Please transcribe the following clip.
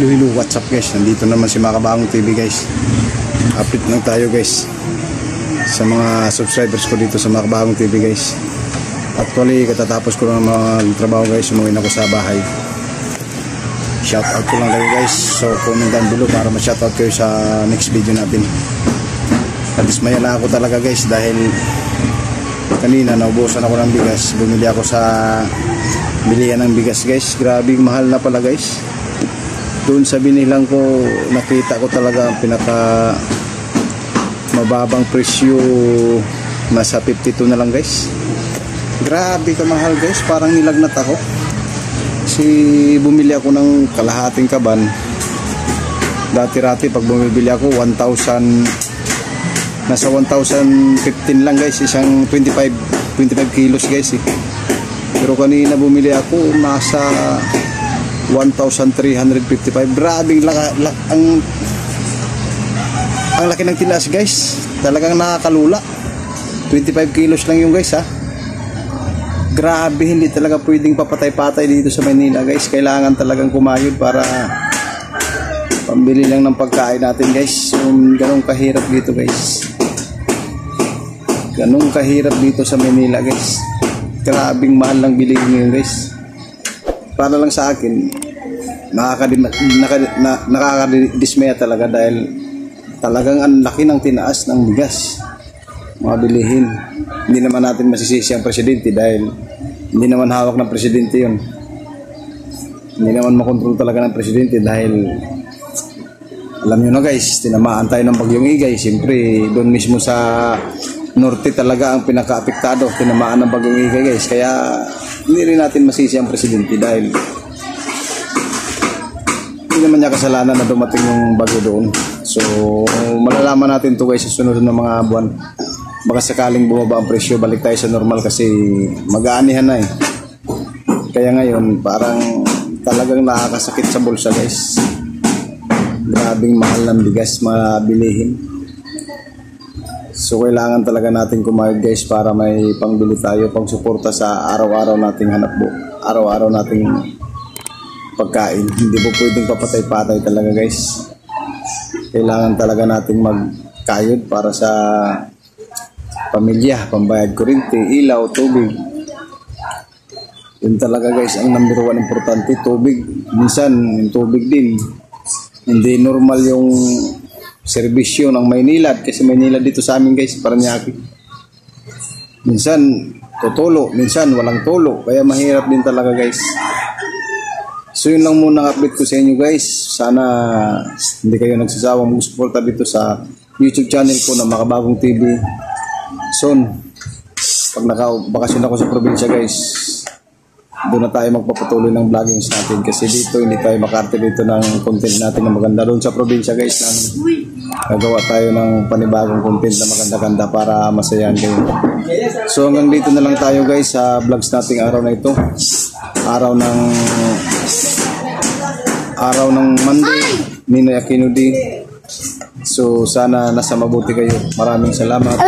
Hello, what's up guys? Nandito naman si Makabagong TV guys. Update lang tayo guys sa mga subscribers ko dito sa Makabagong TV guys. Actually, katatapos ko lang magtrabaho guys, umuwi na ako sa bahay. Shoutout ko lang kayo guys. So comment down below para ma-shoutout kayo sa next video natin. Nadismaya na ako talaga guys dahil kanina naubusan ako ng bigas. Bumili ako sa bilihan ng bigas guys. Grabe mahal na pala guys. Doon sa binilang ko, nakita ko talaga ang pinaka mababang presyo, nasa 52 na lang guys. Grabe ka mahal guys, parang nilagnat ako. Kasi bumili ako ng kalahating kaban. Dati-rati pag bumibili ako 1,000, nasa 1,015 lang guys, isang 25 kilos guys eh. Pero kanina bumili ako nasa 1,355. Grabe ang laki ng tinas guys. Talagang nakakalula. 25 kilos lang yung guys ha. Grabe, hindi talaga pwedeng papatay-patay dito sa Manila guys. Kailangan talagang kumayod para pambili lang ng pagkain natin guys. So, ganun kahirap dito guys. Ganun kahirap dito sa Manila guys. Grabing mahal lang bilihin ngayon guys. Para lang sa akin, nakakadismaya talaga dahil talagang ang laki ng tinaas ng bigas, mga bilihin. Hindi naman natin masisisi ang presidente dahil hindi naman hawak ng presidente yun. Hindi naman makontrol talaga ng presidente dahil alam nyo na guys, tinamaan tayo ng bagyong Igay. Siyempre doon mismo sa norte talaga ang pinaka-apektado, tinamaan ng bagyong Igay guys. Kaya hindi rin natin masisi ang presidente dahil hindi naman niya kasalanan na dumating yung bagyo doon. So malalaman natin to guys sa sunod ng mga buwan. Baka sakaling bumaba ang presyo, balik tayo sa normal kasi mag-aanihan na eh. Kaya ngayon parang talagang nakakasakit sa bulsa guys. Grabing mahal ng bigas, mabilihin. So kailangan talaga natin kumayod guys para may pangbili tayo, pang suporta sa araw-araw nating hanapbo, araw-araw nating pagkain. Hindi po pwedeng papatay-patay talaga guys. Kailangan talaga nating magkayod para sa pamilya, pambayad kuryente, ilaw, tubig. Yun talaga guys ang number one importante, tubig. Minsan yung tubig din hindi normal yung serbisyo ng Maynila, kasi Maynila dito sa amin guys, Paranaque. Minsan tutulo, minsan walang tulo, kaya mahirap din talaga guys. So yun lang muna ang update ko sa inyo guys. Sana hindi kayo nagsasawang mag-suporta dito sa YouTube channel ko na Makabagong TV. Soon, pag nakabakasyon ako sa probinsya guys, doon na tayo magpapatuloy ng vloggings natin kasi dito hindi tayo makarte dito ng content natin na maganda. Doon sa probinsya guys, nagawa tayo ng panibagong content na maganda-ganda para masayahan kayo. So hanggang dito na lang tayo guys sa vlogs nating araw na ito. Araw ng Monday, Ninoy Aquino D. So sana nasa mabuti kayo. Maraming salamat.